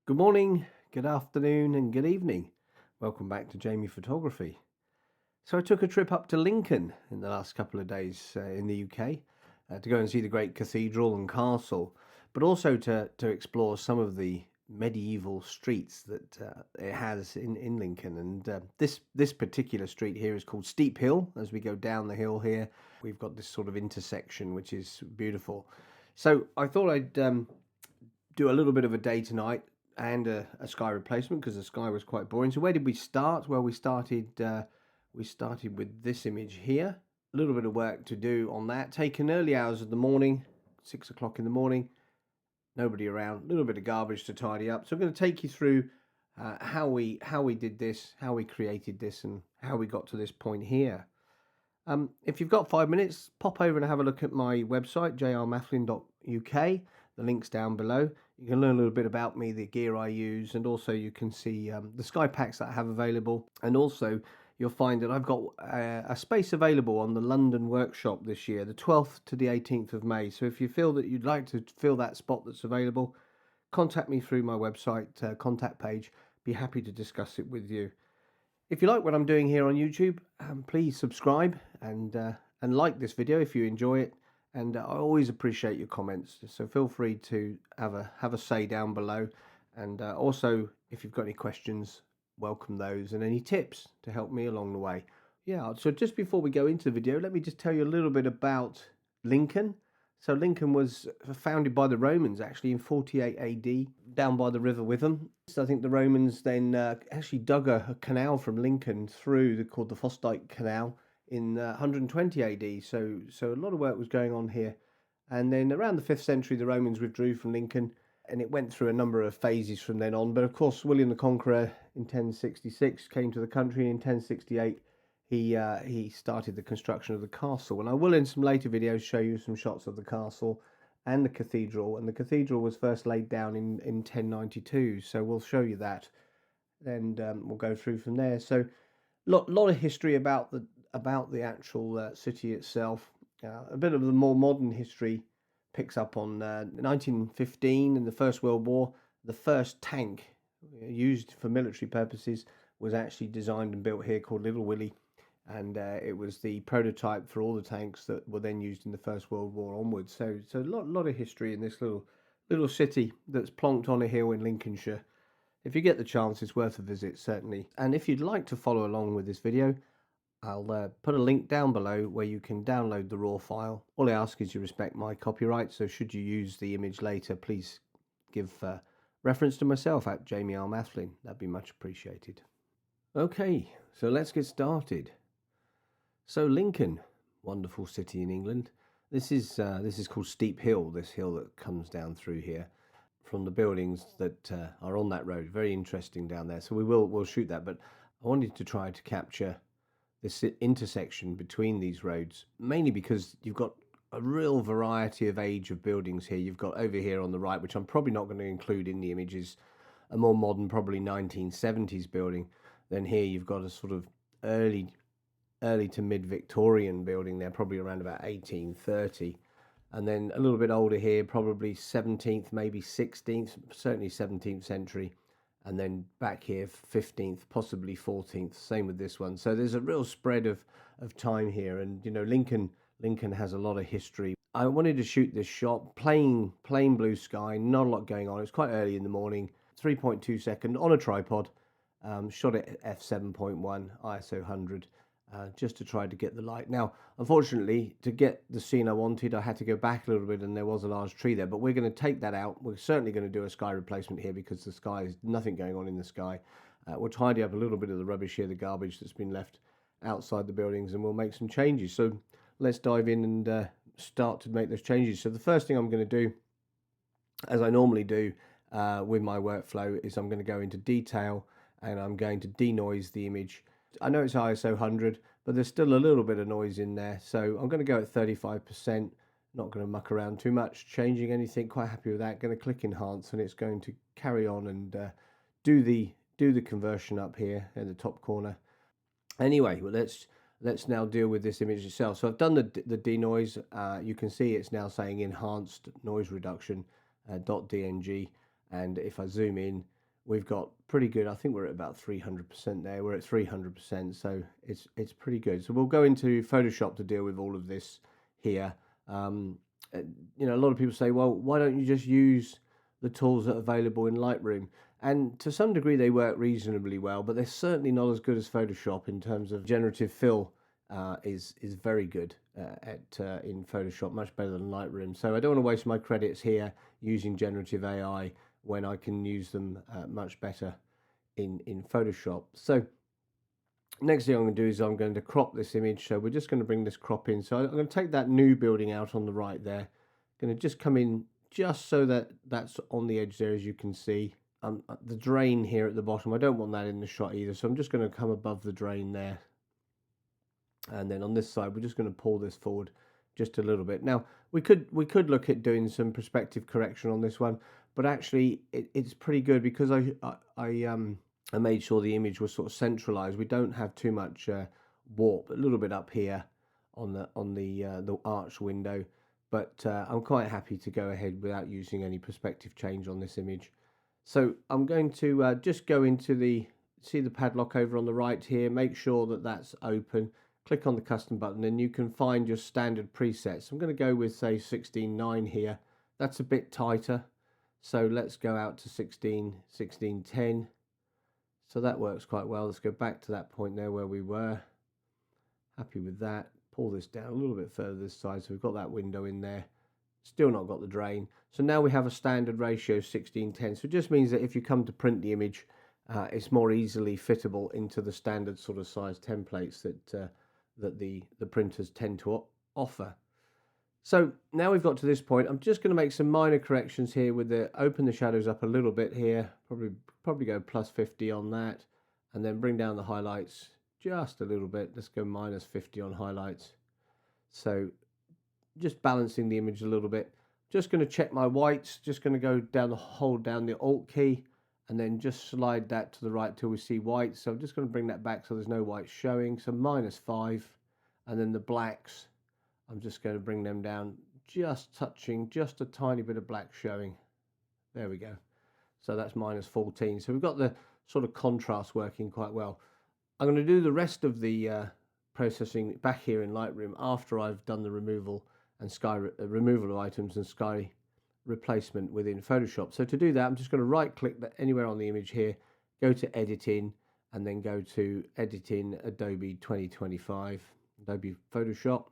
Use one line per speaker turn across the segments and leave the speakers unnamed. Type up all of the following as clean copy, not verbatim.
Good morning, good afternoon, and good evening. Welcome back to Jamie Photography. So I took a trip up to Lincoln in the last couple of days in the UK to go and see the great cathedral and castle, but also to explore some of the medieval streets that it has in Lincoln. And this particular street here is called Steep Hill. As we go down the hill here, we've got this sort of intersection, which is beautiful. So I thought I'd do a little bit of a day tonight and a sky replacement because the sky was quite boring. So where did we start? Well, we started with this image here. A little bit of work to do on that. Taken early hours of the morning, 6 o'clock in the morning. Nobody around. A little bit of garbage to tidy up. So I'm going to take you through how we did this, how we created this, and how we got to this point here. If you've got 5 minutes, pop over and have a look at my website, jrmathlin.uk. The link's down below. You can learn a little bit about me, the gear I use, and also you can see the sky packs that I have available. And also you'll find that I've got a space available on the London workshop this year, the 12th to the 18th of May. So if you feel that you'd like to fill that spot that's available, contact me through my website contact page. Be happy to discuss it with you. If you like what I'm doing here on YouTube, please subscribe and like this video if you enjoy it. And I always appreciate your comments, so feel free to have a say down below. And also, if you've got any questions, welcome those, and any tips to help me along the way. Yeah, so just before we go into the video, let me just tell you a little bit about Lincoln. So Lincoln was founded by the Romans actually in 48 AD, down by the River Witham. So I think the Romans then actually dug a canal from Lincoln through, called the Fosdike Canal, in 120 AD. So a lot of work was going on here. And then around the 5th century, the Romans withdrew from Lincoln, and it went through a number of phases from then on. But of course, William the Conqueror in 1066 came to the country. In 1068, he started the construction of the castle. And I will, in some later videos, show you some shots of the castle and the cathedral. And the cathedral was first laid down in 1092. So we'll show you that, and we'll go through from there. So lot of history about the actual city itself. A bit of the more modern history picks up on 1915 in the First World War. The first tank used for military purposes was actually designed and built here, called Little Willie, and it was the prototype for all the tanks that were then used in the First World War onwards. So a lot of history in this little city that's plonked on a hill in Lincolnshire. If you get the chance, it's worth a visit, certainly. And if you'd like to follow along with this video, I'll put a link down below where you can download the raw file. All I ask is you respect my copyright, so should you use the image later, please give reference to myself at Jamie R. Mathlin. That'd be much appreciated. Okay, so let's get started. So Lincoln, wonderful city in England. This is called Steep Hill, this hill that comes down through here from the buildings that are on that road. Very interesting down there. So we'll shoot that, but I wanted to try to capture this intersection between these roads, mainly because you've got a real variety of age of buildings here. You've got over here on the right, which I'm probably not going to include in the images, a more modern, probably 1970s building. Then here you've got a sort of early to mid-Victorian building there, probably around about 1830. And then a little bit older here, probably 17th, maybe 16th, certainly 17th century. And then back here, 15th, possibly 14th, same with this one. So there's a real spread of time here. And, you know, Lincoln has a lot of history. I wanted to shoot this shot, plain blue sky, not a lot going on. It's quite early in the morning, 3.2 second on a tripod, shot at f7.1, ISO 100. Just to try to get the light. Now, unfortunately, to get the scene I wanted, I had to go back a little bit, and there was a large tree there. But we're going to take that out. We're certainly going to do a sky replacement here because the sky is nothing going on in the sky. We'll tidy up a little bit of the rubbish here, the garbage that's been left outside the buildings, and we'll make some changes. So let's dive in and start to make those changes. So the first thing I'm going to do, as I normally do with my workflow, is I'm going to go into detail and I'm going to denoise the image. I know it's ISO 100, but there's still a little bit of noise in there. So I'm going to go at 35%, not going to muck around too much, changing anything, quite happy with that. Going to click enhance, and it's going to carry on and do the conversion up here in the top corner. Anyway, well, let's now deal with this image itself. So I've done the denoise. You can see it's now saying enhanced noise reduction .dng, and if I zoom in, we've got pretty good. I think we're at about 300% there. We're at 300%, so it's pretty good. So we'll go into Photoshop to deal with all of this here. You know, a lot of people say, well, why don't you just use the tools that are available in Lightroom? And to some degree, they work reasonably well, but they're certainly not as good as Photoshop in terms of generative fill. Is very good in Photoshop, much better than Lightroom. So I don't want to waste my credits here using generative AI when I can use them much better in Photoshop. So next thing I'm going to do is I'm going to crop this image. So we're just going to bring this crop in. So I'm going to take that new building out on the right there. Going to just come in just so that that's on the edge there, as you can see. The drain here at the bottom, I don't want that in the shot either. So I'm just going to come above the drain there. And then on this side, we're just going to pull this forward just a little bit. Now, we could look at doing some perspective correction on this one, but actually it's pretty good because I made sure the image was sort of centralized. We don't have too much warp, a little bit up here on the arch window, but I'm quite happy to go ahead without using any perspective change on this image. So I'm going to just go into see the padlock over on the right here, make sure that that's open. Click on the custom button and you can find your standard presets. I'm going to go with, say, 16:9 here. That's a bit tighter. So let's go out to 16:10. So that works quite well. Let's go back to that point there where we were. Happy with that. Pull this down a little bit further this side. So we've got that window in there. Still not got the drain. So now we have a standard ratio 16:10. So it just means that if you come to print the image, it's more easily fittable into the standard sort of size templates that the printers tend to offer. So now we've got to this point, I'm just going to make some minor corrections here with open the shadows up a little bit here, probably go +50 on that, and then bring down the highlights just a little bit. Let's go -50 on highlights. So just balancing the image a little bit. Just going to check my whites, just going to go down hold down the Alt key, and then just slide that to the right till we see white. So I'm just going to bring that back so there's no white showing. So -5, and then the blacks, I'm just going to bring them down, just touching, just a tiny bit of black showing. There we go. So that's -14. So we've got the sort of contrast working quite well. I'm going to do the rest of the processing back here in Lightroom after I've done the removal and removal of items and sky replacement within Photoshop. So to do that, I'm just going to right click anywhere on the image here, go to editing, and then go to editing Adobe 2025, Adobe Photoshop,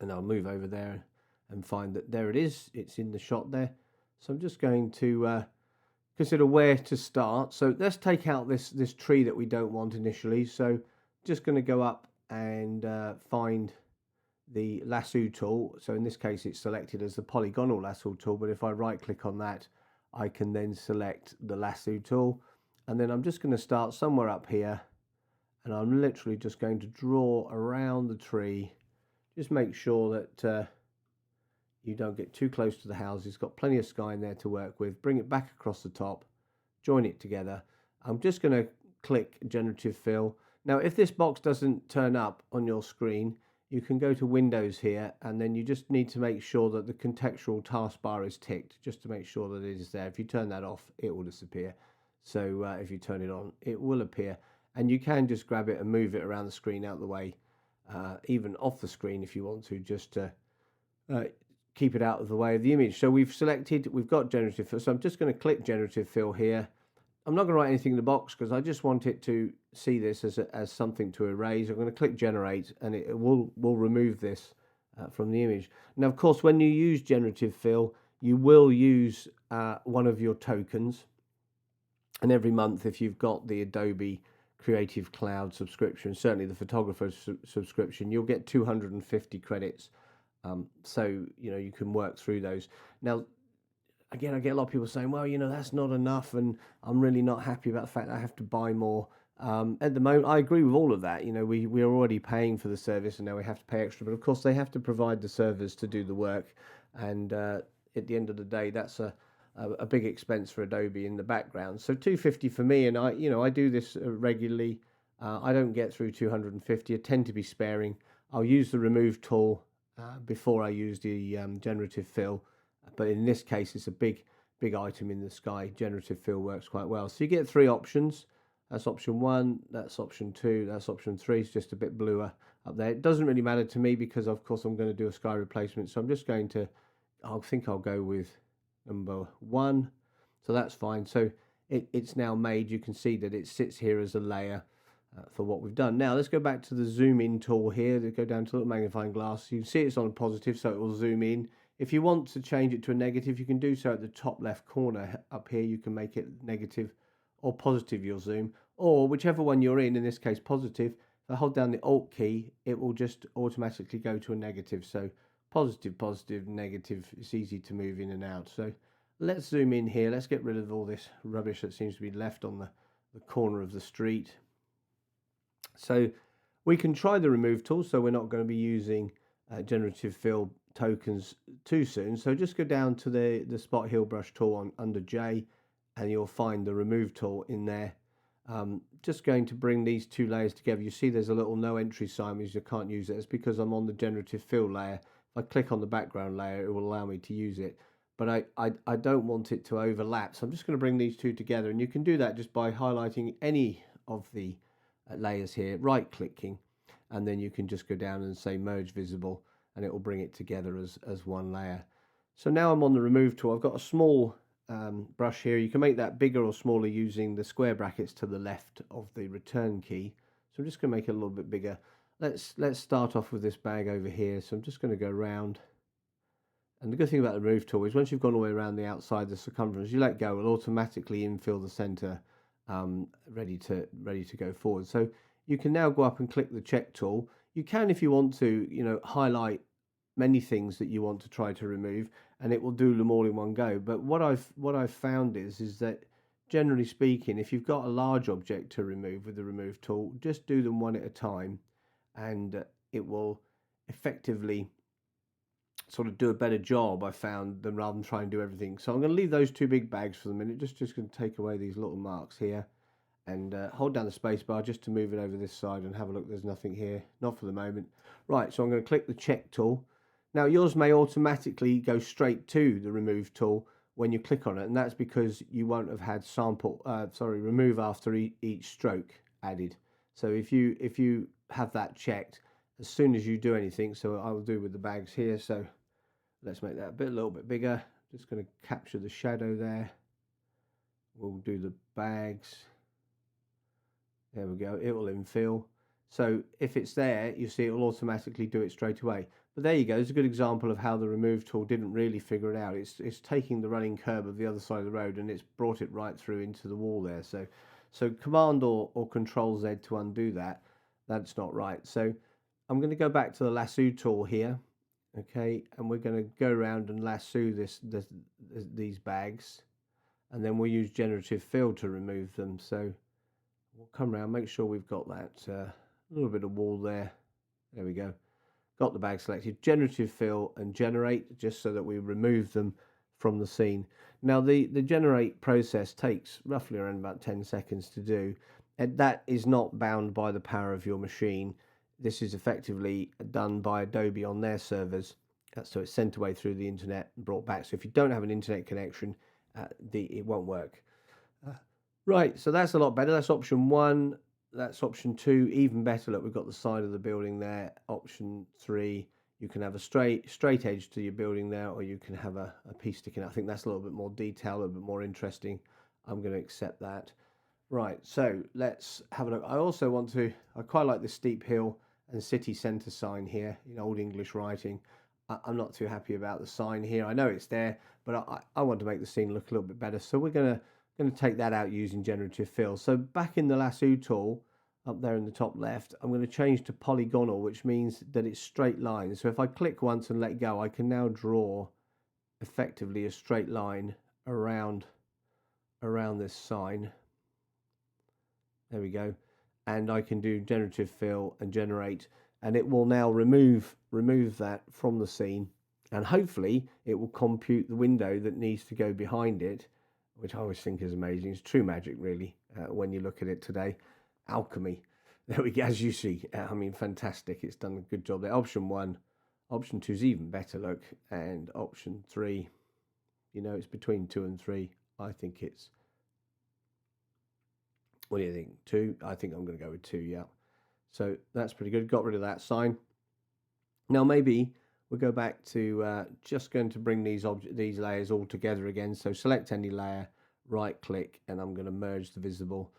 and I'll move over there and find that there it is. It's in the shot there. So I'm just going to consider where to start. So let's take out this tree that we don't want initially. So just going to go up and find the lasso tool. So in this case it's selected as the polygonal lasso tool, but if I right click on that, I can then select the lasso tool, and then I'm just going to start somewhere up here, and I'm literally just going to draw around the tree. Just make sure that you don't get too close to the house. It's got plenty of sky in there to work with. Bring it back across the top, join it together. I'm just going to click generative fill. Now if this box doesn't turn up on your screen, you can go to Windows here, and then you just need to make sure that the contextual taskbar is ticked, just to make sure that it is there. If you turn that off, it will disappear. So if you turn it on, it will appear, and you can just grab it and move it around the screen out the way, even off the screen if you want to, just to keep it out of the way of the image. So we've got generative fill, so I'm just going to click generative fill here. I'm not going to write anything in the box because I just want it to see this as something to erase. I'm going to click generate, and it will remove this from the image. Now, of course, when you use generative fill, you will use one of your tokens. And every month, if you've got the Adobe Creative Cloud subscription, certainly the photographer subscription, you'll get 250 credits. So, you know, you can work through those. Now, again, I get a lot of people saying, well, you know, that's not enough, and I'm really not happy about the fact that I have to buy more. At the moment, I agree with all of that. You know, we're already paying for the service, and now we have to pay extra. But of course, they have to provide the servers to do the work. And at the end of the day, that's a big expense for Adobe in the background. So 250 for me, and I do this regularly. I don't get through 250. I tend to be sparing. I'll use the remove tool before I use the generative fill. But in this case, it's a big big item in the sky, generative fill works quite well. So you get 3 options. That's option 1, that's option 2, that's option 3. It's just a bit bluer up there. It doesn't really matter to me because of course I'm going to do a sky replacement. So I'm just going to, I think I'll go with number 1. So that's fine. So it's now made. You can see that it sits here as a layer for what we've done. Now let's go back to the zoom in tool here. Go down to the magnifying glass. You can see it's on a positive, so it will zoom in. If you want to change it to a negative, you can do so at the top left corner up here. You can make it negative or positive your zoom, or whichever one you're in this case positive. If I hold down the Alt key, it will just automatically go to a negative. So positive, positive, negative. It's easy to move in and out. So let's zoom in here. Let's get rid of all this rubbish that seems to be left on the corner of the street. So we can try the remove tool. So we're not going to be using generative fill tokens too soon. So just go down to the spot heal brush tool under J, and you'll find the remove tool in there. Just going to bring these 2 layers together. You see there's a little no entry sign, means you can't use it. It's because I'm on the generative fill layer. If I click on the background layer, it will allow me to use it. But I don't want it to overlap. So I'm just going to bring these 2 together. And you can do that just by highlighting any of the layers here, right clicking, and then you can just go down and say merge visible, and it will bring it together as one layer. So now I'm on the remove tool. I've got a small brush here. You can make that bigger or smaller using the square brackets to the left of the return key. So I'm just going to make it a little bit bigger. Let's start off with this bag over here. So I'm just going to go around. And the good thing about the remove tool is once you've gone all the way around the outside, the circumference, you let go, it'll automatically infill the center, ready to go forward. So you can now go up and click the check tool. You can, if you want to, highlight many things that you want to try to remove, and it will do them all in one go. But what I've found is that generally speaking, if you've got a large object to remove with the remove tool, just do them one at a time, and it will effectively sort of do a better job, I found, than rather than try and do everything. So I'm going to leave those 2 big bags for the minute. Just going to take away these little marks here, and hold down the space bar just to move it over this side and have a look. There's nothing here, not for the moment. Right, so I'm going to click the check tool. Now yours may automatically go straight to the remove tool when you click on it, and that's because you won't have had remove after each stroke added. So if you have that checked, as soon as you do anything, so I will do with the bags here. So let's make that a little bit bigger. Just going to capture the shadow there. We'll do the bags. There we go. It will infill. So if it's there, you see it will automatically do it straight away. But there you go. It's a good example of how the remove tool didn't really figure it out. It's taking the running curb of the other side of the road and it's brought it right through into the wall there. So Command or Control Z to undo that. That's not right. So I'm going to go back to the lasso tool here, okay, and we're going to go around and lasso these bags, and then we'll use generative fill to remove them. So we'll come around, make sure we've got that little bit of wall there. There we go. Got the bag selected. Generative fill and generate, just so that we remove them from the scene. Now the generate process takes roughly around about 10 seconds to do, and that is not bound by the power of your machine. This is effectively done by Adobe on their servers, so it's sent away through the internet and brought back. So if you don't have an internet connection, it won't work. Right, so that's a lot better. That's option 1. That's option 2. Even better. Look, we've got the side of the building there. Option 3. You can have a straight edge to your building there, or you can have a piece sticking out. I think that's a little bit more detailed, a little bit more interesting. I'm going to accept that. Right, so let's have a look. I quite like the steep hill and city centre sign here in Old English writing. I'm not too happy about the sign here. I know it's there, but I want to make the scene look a little bit better. So we're going to take that out using generative fill. So back in the lasso tool, up there in the top left, I'm going to change to polygonal, which means that it's straight lines. So if I click once and let go, I can now draw effectively a straight line around this sign. There we go. And I can do generative fill and generate, and it will now remove that from the scene, and hopefully it will compute the window that needs to go behind it, which I always think is amazing. It's true magic, really, when you look at it today. Alchemy. There we go. As you see, I mean, fantastic. It's done a good job there. Option 1. Option 2 is even better, look. And option 3. You know, it's between 2 and 3. I think it's, what do you think? 2? I think I'm going to go with 2, yeah. So that's pretty good. Got rid of that sign. Now maybe we'll go back to just going to bring these layers all together again. So select any layer, right click, and I'm going to merge the visible.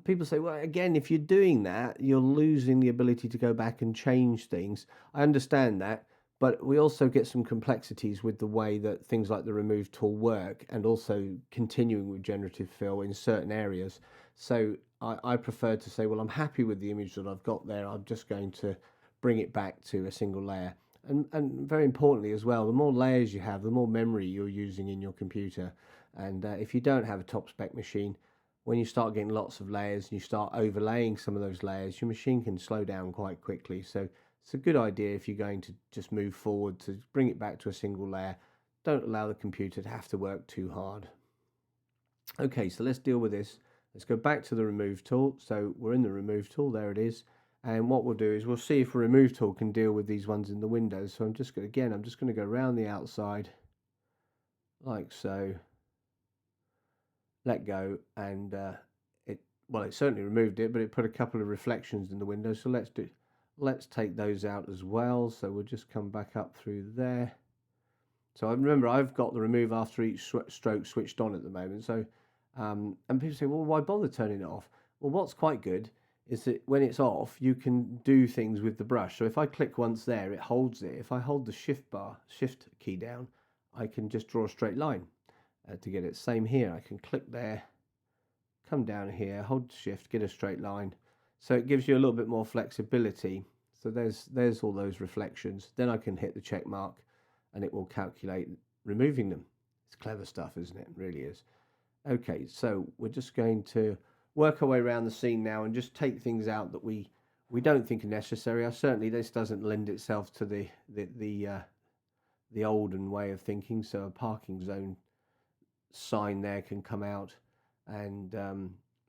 People say, well, again, if you're doing that, you're losing the ability to go back and change things. I understand that, but we also get some complexities with the way that things like the remove tool work, and also continuing with generative fill in certain areas. So I prefer to say, well, I'm happy with the image that I've got there. I'm just going to bring it back to a single layer. And very importantly as well, the more layers you have, the more memory you're using in your computer. And if you don't have a top spec machine, when you start getting lots of layers and you start overlaying some of those layers, your machine can slow down quite quickly. So it's a good idea, if you're going to just move forward, to bring it back to a single layer. Don't allow the computer to have to work too hard. Okay, so let's deal with this. Let's go back to the remove tool. So we're in the remove tool, there it is. And what we'll do is we'll see if the remove tool can deal with these ones in the windows. So I'm just going to go around the outside like so. Let go, and it certainly removed it, but it put a couple of reflections in the window. So let's take those out as well. So we'll just come back up through there. So I remember I've got the remove after each stroke switched on at the moment. So and people say, well, why bother turning it off? Well, what's quite good is that when it's off, you can do things with the brush. So if I click once there, it holds it. If I hold the shift key down, I can just draw a straight line to get it. Same here, I can click there, come down here, hold shift, get a straight line. So it gives you a little bit more flexibility. So there's all those reflections. Then I can hit the check mark and it will calculate removing them. It's clever stuff, isn't it? It really is. Okay, so we're just going to work our way around the scene now and just take things out that we don't think are necessary. Certainly this doesn't lend itself to the olden way of thinking. So a parking zone sign there can come out, and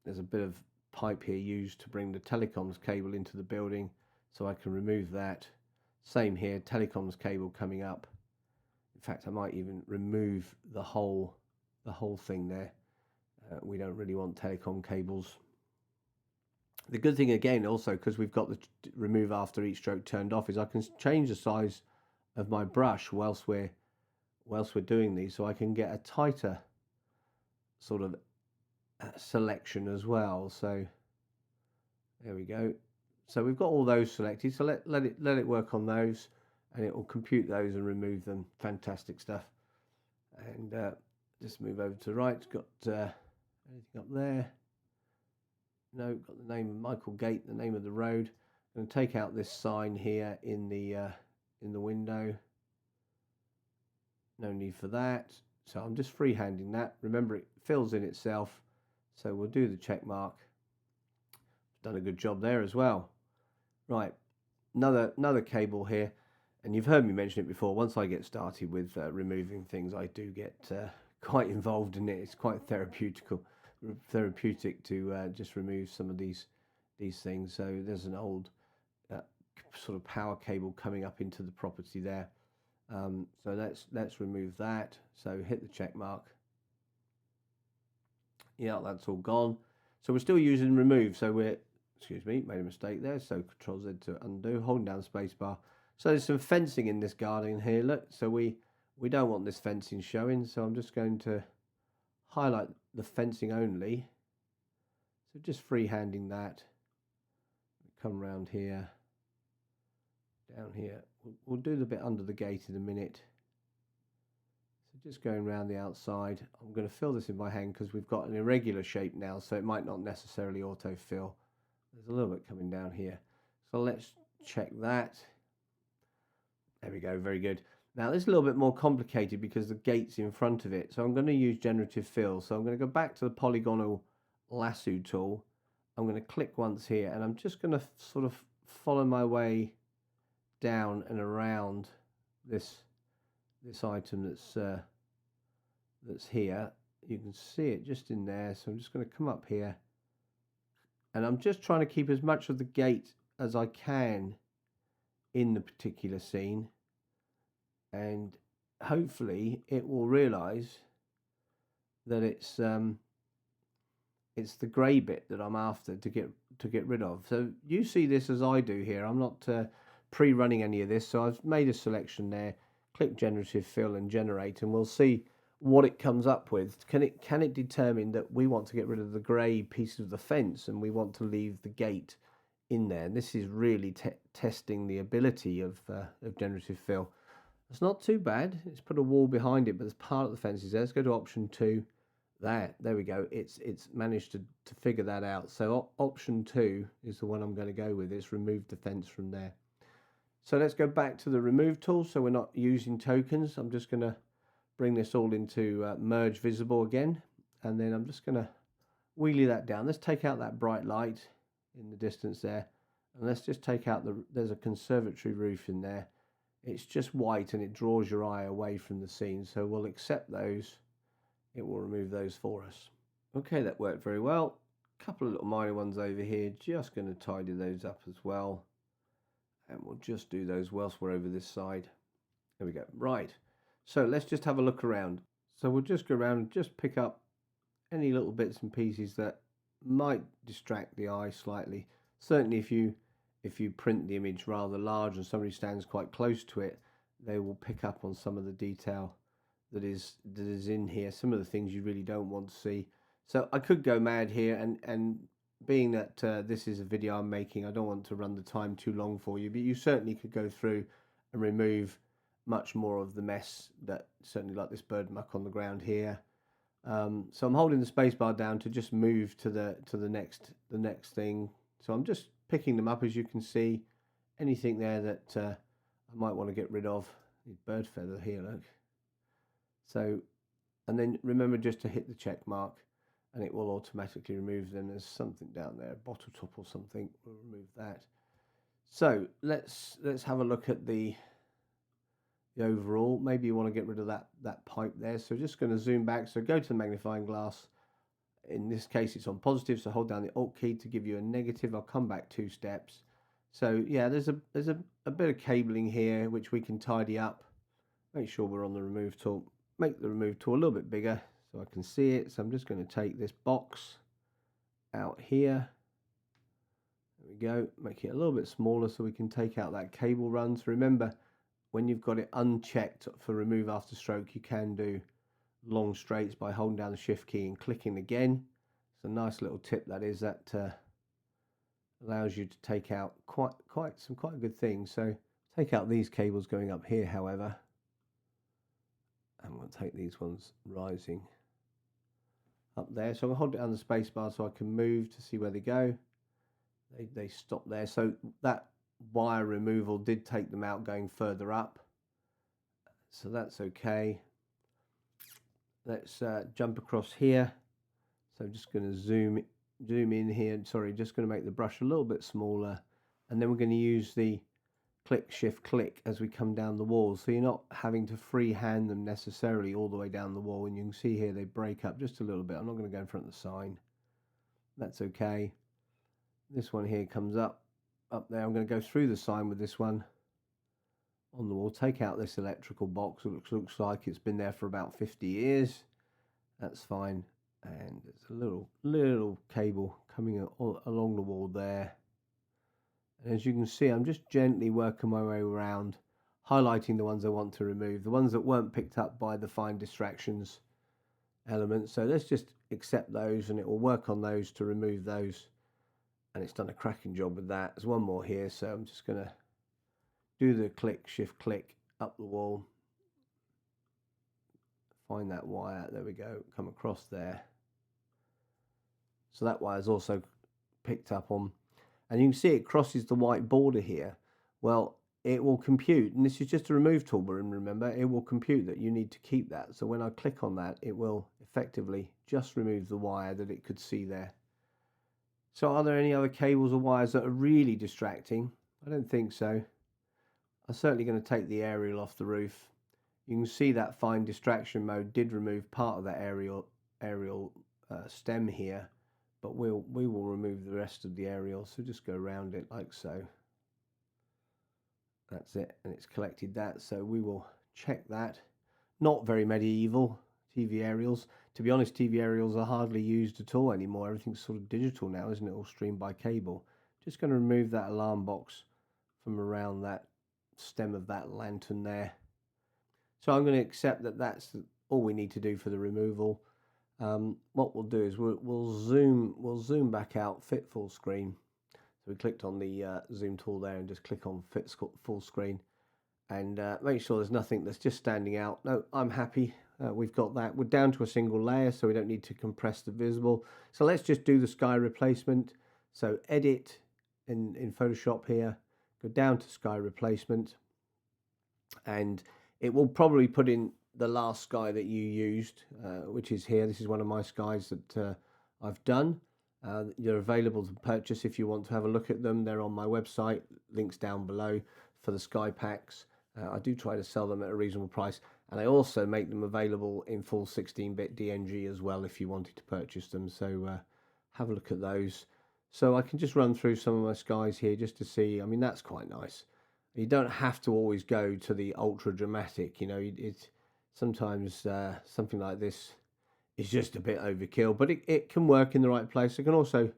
there's a bit of pipe here used to bring the telecoms cable into the building, so I can remove that. Same here, telecoms cable coming up. In fact, I might even remove the whole thing there. We don't really want telecom cables. The good thing again also, because we've got the remove after each stroke turned off, is I can change the size of my brush whilst we're doing these, so I can get a tighter sort of selection as well. So there we go. So we've got all those selected, so let it work on those, and it will compute those and remove them. Fantastic stuff. And just move over to the right. Got anything up there? No. Got the name of Michael Gate, the name of the road. I'm going to take out this sign here in the window. No need for that. So I'm just freehanding that. Remember, it fills in itself. So we'll do the check mark. Done a good job there as well. Right, another cable here, and you've heard me mention it before. Once I get started with removing things, I do get quite involved in it. It's quite therapeutic to just remove some of these things. So there's an old sort of power cable coming up into the property there. So let's remove that. So hit the check mark. Yeah, that's all gone. So we're still using remove. So excuse me, made a mistake there. So Control Z to undo, holding down space bar. So there's some fencing in this garden here. Look, so we don't want this fencing showing. So I'm just going to highlight the fencing only. So just freehanding that. Come around here, down here. We'll do the bit under the gate in a minute. So just going around the outside. I'm going to fill this in by hand because we've got an irregular shape now, so it might not necessarily auto-fill. There's a little bit coming down here. So let's check that. There we go, very good. Now this is a little bit more complicated because the gate's in front of it. So I'm going to use generative fill. So I'm going to go back to the polygonal lasso tool. I'm going to click once here, and I'm just going to sort of follow my way down and around this item that's here. You can see it just in there. So I'm just going to come up here, and I'm just trying to keep as much of the gate as I can in the particular scene. And hopefully it will realize that it's the grey bit that I'm after to get rid of. So you see this as I do here. I'm not pre-running any of this, so I've made a selection there. Click generative fill and generate, and we'll see what it comes up with. Can it determine that we want to get rid of the grey piece of the fence and we want to leave the gate in there? And this is really testing the ability of generative fill. It's not too bad. It's put a wall behind it, but there's part of the fence is there. Let's go to option 2. There we go. It's managed to figure that out. So option 2 is the one I'm going to go with. It's remove the fence from there. So let's go back to the remove tool. So we're not using tokens. I'm just going to bring this all into merge visible again, and then I'm just going to wheelie that down. Let's take out that bright light in the distance there, and let's just take out there's a conservatory roof in there. It's just white and it draws your eye away from the scene, so we'll accept those. It will remove those for us. Okay, that worked very well. A couple of little minor ones over here, just going to tidy those up as well, and we'll just do those whilst we're over this side. There we go. Right, so let's just have a look around. So we'll just go around and just pick up any little bits and pieces that might distract the eye slightly. Certainly if you print the image rather large and somebody stands quite close to it, they will pick up on some of the detail that is in here, some of the things you really don't want to see. So I could go mad here, and being that this is a video I'm making, I don't want to run the time too long for you, but you certainly could go through and remove much more of the mess, that certainly like this bird muck on the ground here. So I'm holding the spacebar down to just move to the next thing. So I'm just picking them up, as you can see. Anything there that I might want to get rid of. Bird feather here, look. So, and then remember just to hit the check mark, and it will automatically remove them. There's something down there, bottle top or something. We'll remove that. So let's have a look at the overall. Maybe you want to get rid of that pipe there. So just going to zoom back. So go to the magnifying glass. In this case, it's on positive. So hold down the Alt key to give you a negative. I'll come back 2 steps. So yeah, there's a bit of cabling here which we can tidy up. Make sure we're on the remove tool. Make the remove tool a little bit bigger so I can see it. So I'm just going to take this box out here. There we go. Make it a little bit smaller so we can take out that cable run. So remember, when you've got it unchecked for remove after stroke, you can do long straights by holding down the shift key and clicking again. It's a nice little tip that is, that allows you to take out quite good things. So take out these cables going up here, however, and we'll take these ones rising up there. So I'll hold down the space bar so I can move to see where they go. They stop there. So that wire removal did take them out going further up, so that's okay. Let's jump across here. So I'm just going to zoom in here. Sorry, just going to make the brush a little bit smaller, and then we're going to use the click shift click as we come down the wall, so you're not having to freehand them necessarily all the way down the wall. And you can see here they break up just a little bit. I'm not going to go in front of the sign. That's okay. This one here comes up there. I'm going to go through the sign with this one on the wall. Take out this electrical box. It looks like it's been there for about 50 years. That's fine. And there's a little cable coming along the wall there. And as you can see, I'm just gently working my way around, highlighting the ones I want to remove, the ones that weren't picked up by the find distractions element. So let's just accept those, and it will work on those to remove those. And it's done a cracking job with that. There's one more here, so I'm just going to do the click shift click up the wall, find that wire, there we go, come across there. So that wire is also picked up on, and you can see it crosses the white border here. Well, it will compute, and this is just a remove tool, but remember, it will compute that you need to keep that. So when I click on that, it will effectively just remove the wire that it could see there. So are there any other cables or wires that are really distracting? I don't think so. I'm certainly going to take the aerial off the roof. You can see that fine distraction mode did remove part of that aerial stem here, but we will remove the rest of the aerial. So just go around it like so. That's it, and it's collected that. So we will check that. not very medieval TV aerials. To be honest, TV aerials are hardly used at all anymore. Everything's sort of digital now, isn't it? All streamed by cable. Just going to remove that alarm box from around that stem of that lantern there. So I'm going to accept that that's all we need to do for the removal. What we'll do is we'll zoom back out, fit full screen. So we clicked on the zoom tool there and just click on fit full screen, and make sure there's nothing that's just standing out. No, I'm happy. We've got that. We're down to a single layer, so we don't need to compress the visible. So let's just do the sky replacement. So edit in Photoshop here, go down to sky replacement, and it will probably put in the last sky that you used, which is here. This is one of my skies that I've done. They're available to purchase if you want to have a look at them. They're on my website, links down below for the sky packs. I do try to sell them at a reasonable price, and I also make them available in full 16-bit DNG as well if you wanted to purchase them. So have a look at those. So I can just run through some of my skies here just to see. I mean, that's quite nice. You don't have to always go to the ultra dramatic, you know. It's sometimes something like this is just a bit overkill, but it can work in the right place. I can also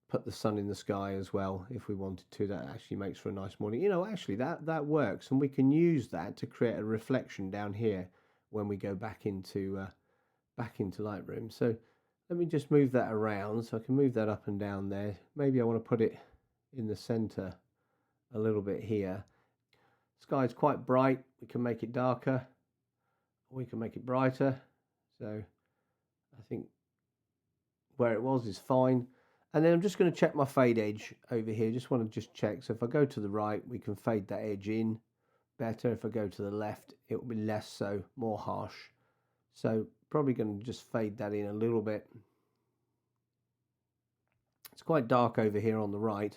put the sun in the sky as well if we wanted to. That actually makes for a nice morning. You know, actually that works, and we can use that to create a reflection down here when we go back into Lightroom. So let me just move that around so I can move that up and down there. Maybe I want to put it in the center a little bit here. Sky is quite bright. We can make it darker, or we can make it brighter. So I think where it was is fine. And then I'm just going to check my fade edge over here. Just want to just check. So if I go to the right, we can fade that edge in better. If I go to the left, it will be less so, more harsh. So probably going to just fade that in a little bit. It's quite dark over here on the right.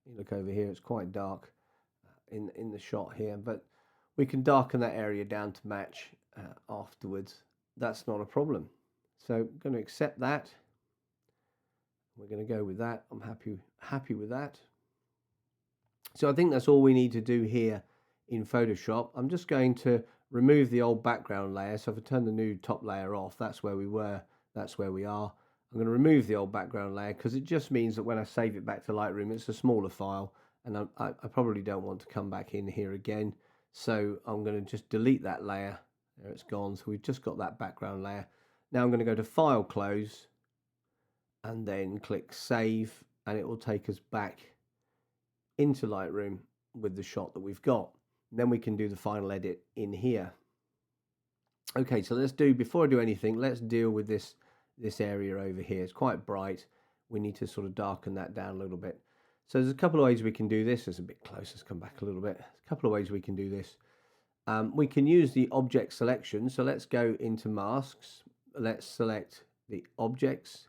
You look over here, it's quite dark in the shot here, but we can darken that area down to match afterwards. That's not a problem. So I'm going to accept that. We're going to go with that. I'm happy with that. So I think that's all we need to do here in Photoshop. I'm just going to remove the old background layer. So if I turn the new top layer off, that's where we were, that's where we are. I'm going to remove the old background layer because it just means that when I save it back to Lightroom, it's a smaller file, and I probably don't want to come back in here again. So I'm going to just delete that layer. There, it's gone. So we've just got that background layer. Now I'm going to go to File, Close, and then click Save, and it will take us back into Lightroom with the shot that we've got. And then we can do the final edit in here. Okay, so before I do anything, let's deal with this area over here. It's quite bright. We need to sort of darken that down a little bit. So there's a couple of ways we can do this. It's a bit close. Let's come back a little bit. A couple of ways we can do this. We can use the object selection. So let's go into masks. Let's select the objects,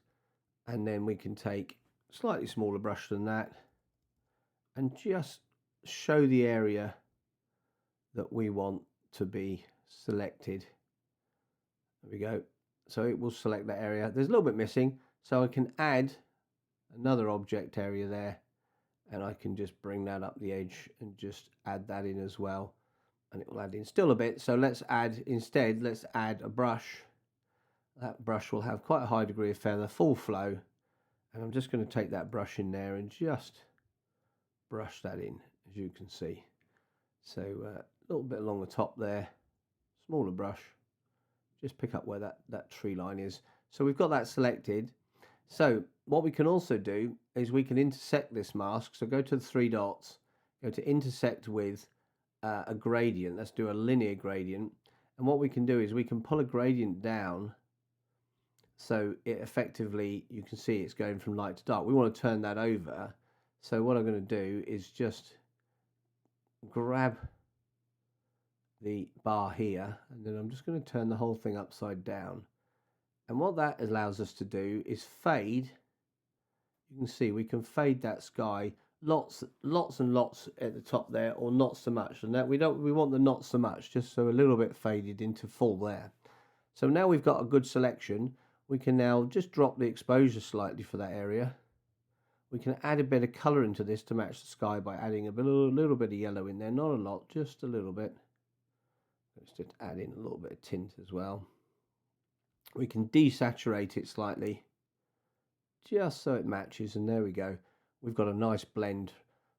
and then we can take a slightly smaller brush than that and just show the area that we want to be selected. There we go. So it will select that area. There's a little bit missing, so I can add another object area there, and I can just bring that up the edge and just add that in as well, and it will add in still a bit. So let's add a brush. That brush will have quite a high degree of feather, full flow, and I'm just going to take that brush in there and just brush that in, as you can see. So a little bit along the top there, smaller brush, just pick up where that tree line is. So we've got that selected. So what we can also do is we can intersect this mask. So go to the three dots, go to intersect with a gradient. Let's do a linear gradient. And what we can do is we can pull a gradient down, so it effectively, you can see it's going from light to dark. We want to turn that over. So what I'm going to do is just grab the bar here, and then I'm just going to turn the whole thing upside down. And what that allows us to do is fade. You can see we can fade that sky lots and lots at the top there, or not so much. And that we want the not so much, just so a little bit faded into full there. So now we've got a good selection. We can now just drop the exposure slightly for that area. We can add a bit of color into this to match the sky by adding a little bit of yellow in there. Not a lot, just a little bit. Let's just add in a little bit of tint as well. We can desaturate it slightly just so it matches, and there we go. We've got a nice blend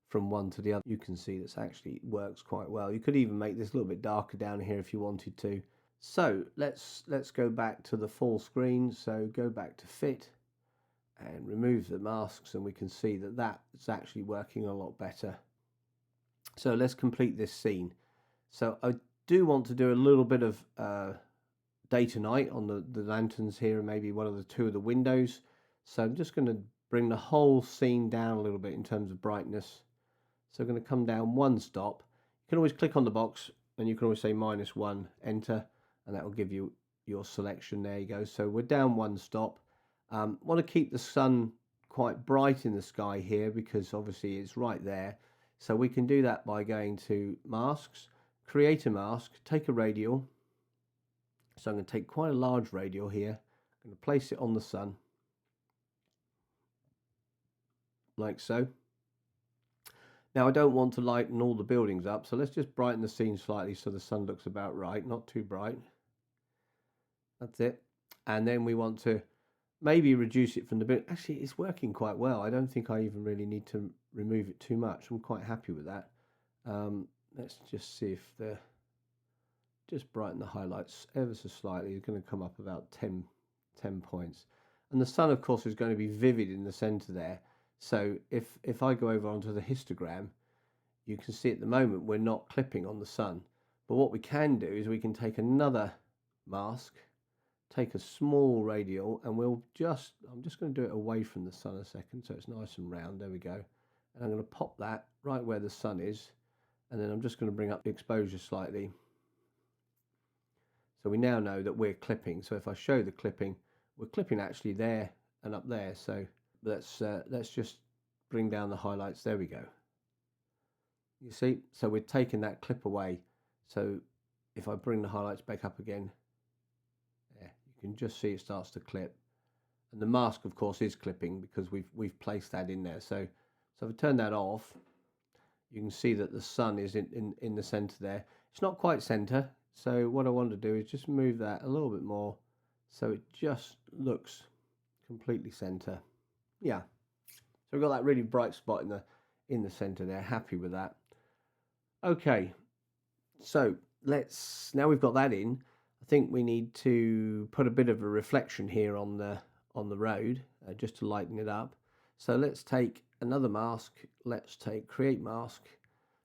from one to the other. You can see this actually works quite well. You could even make this a little bit darker down here if you wanted to. So let's go back to the full screen. So go back to fit and remove the masks, and we can see that that's actually working a lot better. So let's complete this scene. So I do want to do a little bit of day to night on the lanterns here, and maybe one of the two of the windows. So I'm just going to bring the whole scene down a little bit in terms of brightness. So I'm going to come down one stop. You can always click on the box and you can always say -1, enter, and that will give you your selection. There you go. So we're down one stop. Want to keep the sun quite bright in the sky here because obviously it's right there. So we can do that by going to masks, create a mask, take a radial. So I'm going to take quite a large radial here. I'm going to place it on the sun, like so. Now I don't want to lighten all the buildings up, so let's just brighten the scene slightly so the sun looks about right, not too bright. That's it. And then we want to maybe reduce it from the bit. Actually, it's working quite well. I don't think I even really need to remove it too much. I'm quite happy with that. Let's just see if just brighten the highlights ever so slightly. It's going to come up about 10 points. And the sun, of course, is going to be vivid in the center there. So if I go over onto the histogram, you can see at the moment we're not clipping on the sun. But what we can do is we can take another mask, take a small radial, and I'm just going to do it away from the sun a second so it's nice and round. There we go. And I'm going to pop that right where the sun is, and then I'm just going to bring up the exposure slightly. So we now know that we're clipping. So if I show the clipping, we're clipping actually there and up there. So let's just bring down the highlights. There we go. You see, so we're taking that clip away. So if I bring the highlights back up again, there, you can just see it starts to clip. And the mask, of course, is clipping because we've placed that in there. So if I turn that off, you can see that the sun is in the center there. It's not quite center. So what I want to do is just move that a little bit more so it just looks completely center. Yeah. So we've got that really bright spot in the center there. Happy with that. Okay. So now we've got that in. I think we need to put a bit of a reflection here on the road just to lighten it up. So let's take another mask. Let's take create mask.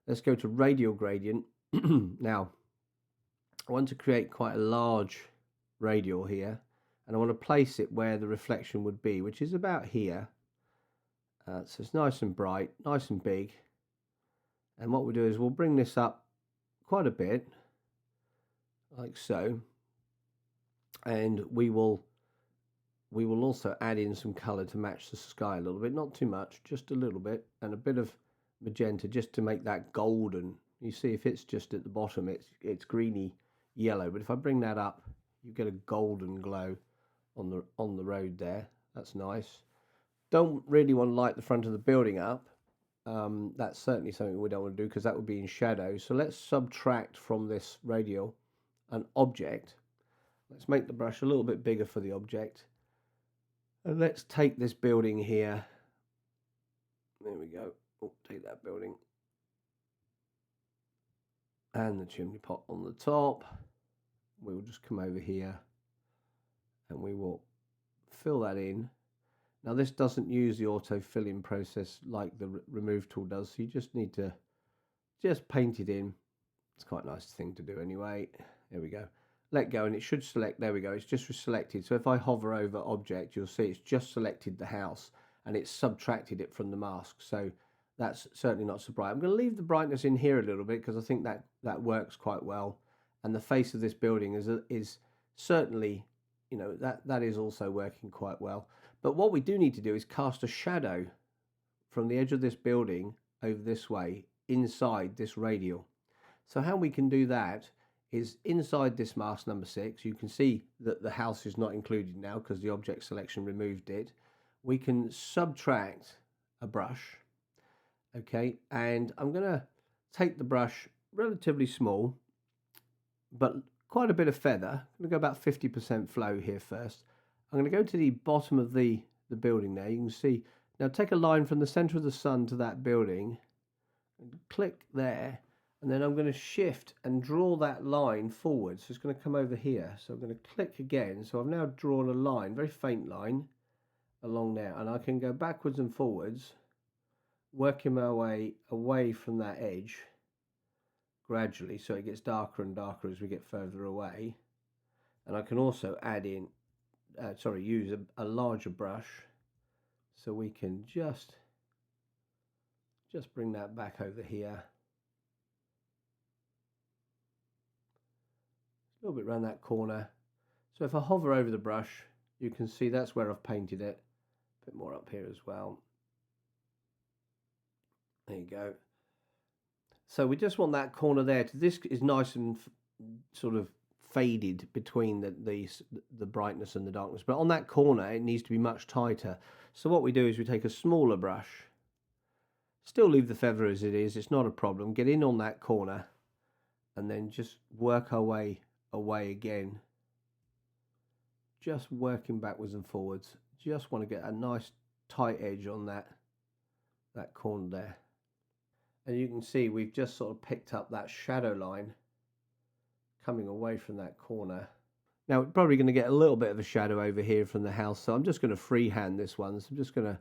Let's go to radial gradient. Now I want to create quite a large radial here, and I want to place it where the reflection would be, which is about here. So it's nice and bright, nice and big. And what we'll do is we'll bring this up quite a bit, like so. And we will also add in some color to match the sky a little bit, not too much, just a little bit, and a bit of magenta just to make that golden. You see, if it's just at the bottom, it's greeny yellow, but if I bring that up, you get a golden glow on the road there. That's nice. Don't really want to light the front of the building up. That's certainly something we don't want to do because that would be in shadow. So let's subtract from this radial an object. Let's make the brush a little bit bigger for the object. And let's take this building here. There we go. Oh, take that building. And the chimney pot on the top. We will just come over here and we will fill that in. Now this doesn't use the auto fill in process like the remove tool does, so you just need to just paint it in. It's quite a nice thing to do anyway. There we go. Let go and it should select. There we go. It's just selected. So if I hover over object, you'll see it's just selected the house and it's subtracted it from the mask. So that's certainly not so bright. I'm going to leave the brightness in here a little bit because I think that works quite well. And the face of this building is certainly, you know, that is also working quite well. But what we do need to do is cast a shadow from the edge of this building over this way inside this radial. So how we can do that is inside this mask number 6, you can see that the house is not included now because the object selection removed it. We can subtract a brush. Okay, and I'm going to take the brush relatively small, but quite a bit of feather. I'm going to go about 50% flow here first. I'm going to go to the bottom of the building there. You can see, now take a line from the center of the sun to that building, and click there, and then I'm going to shift and draw that line forward. So it's going to come over here. So I'm going to click again. So I've now drawn a line, very faint line, along there, and I can go backwards and forwards, working my way away from that edge gradually, so it gets darker and darker as we get further away. And I can also add in, use a larger brush, so we can just bring that back over here. A little bit around that corner. So if I hover over the brush, you can see that's where I've painted it. A bit more up here as well. There you go. So we just want that corner there. This is nice and sort of faded between the brightness and the darkness, but on that corner it needs to be much tighter. So what we do is we take a smaller brush, still leave the feather as it is, it's not a problem, get in on that corner, and then just work our way away again, just working backwards and forwards. Just want to get a nice tight edge on that corner there. And you can see we've just sort of picked up that shadow line coming away from that corner. Now we're probably going to get a little bit of a shadow over here from the house, so I'm just going to freehand this one. So I'm just going to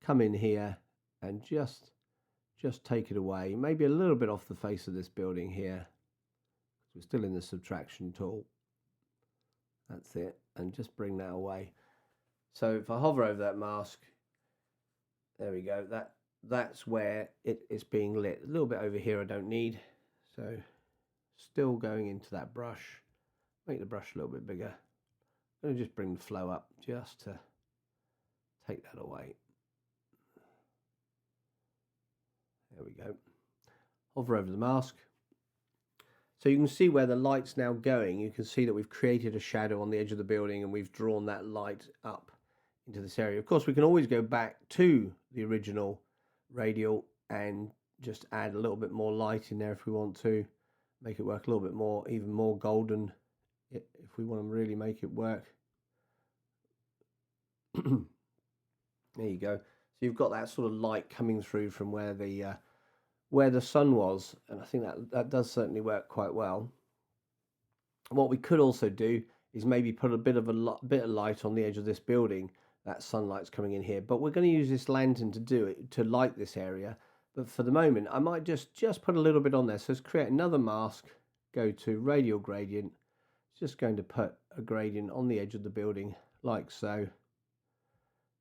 come in here and just take it away, maybe a little bit off the face of this building here. We're still in the subtraction tool. That's it, and just bring that away. So if I hover over that mask, there we go, that's where it's being lit. A little bit over here I don't need, so still going into that brush, make the brush a little bit bigger. I'm going to just bring the flow up just to take that away. There we go. Hover over the mask. So you can see where the light's now going. You can see that we've created a shadow on the edge of the building and we've drawn that light up into this area. Of course, we can always go back to the original radial and just add a little bit more light in there if we want to, make it work a little bit more, even more golden if we want to really make it work. There you go. So you've got that sort of light coming through from where the sun was, and I think that does certainly work quite well. What we could also do is maybe put a bit of light on the edge of this building. That sunlight's coming in here, but we're going to use this lantern to do it, to light this area. But for the moment, I might just put a little bit on there. So let's create another mask, go to radial gradient. Just going to put a gradient on the edge of the building like so.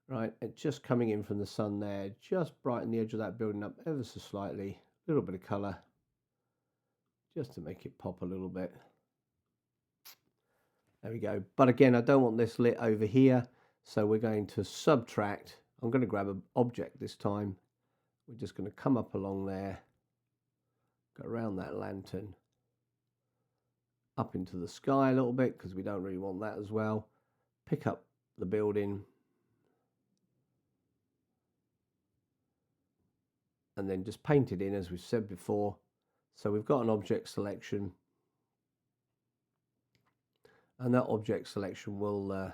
Right, it's just coming in from the sun there, just brighten the edge of that building up ever so slightly, a little bit of colour, just to make it pop a little bit. There we go. But again, I don't want this lit over here, so we're going to subtract. I'm going to grab an object this time. We're just going to come up along there, go around that lantern, up into the sky a little bit, because we don't really want that as well. Pick up the building, and then just paint it in as we've said before. So we've got an object selection, and that object selection will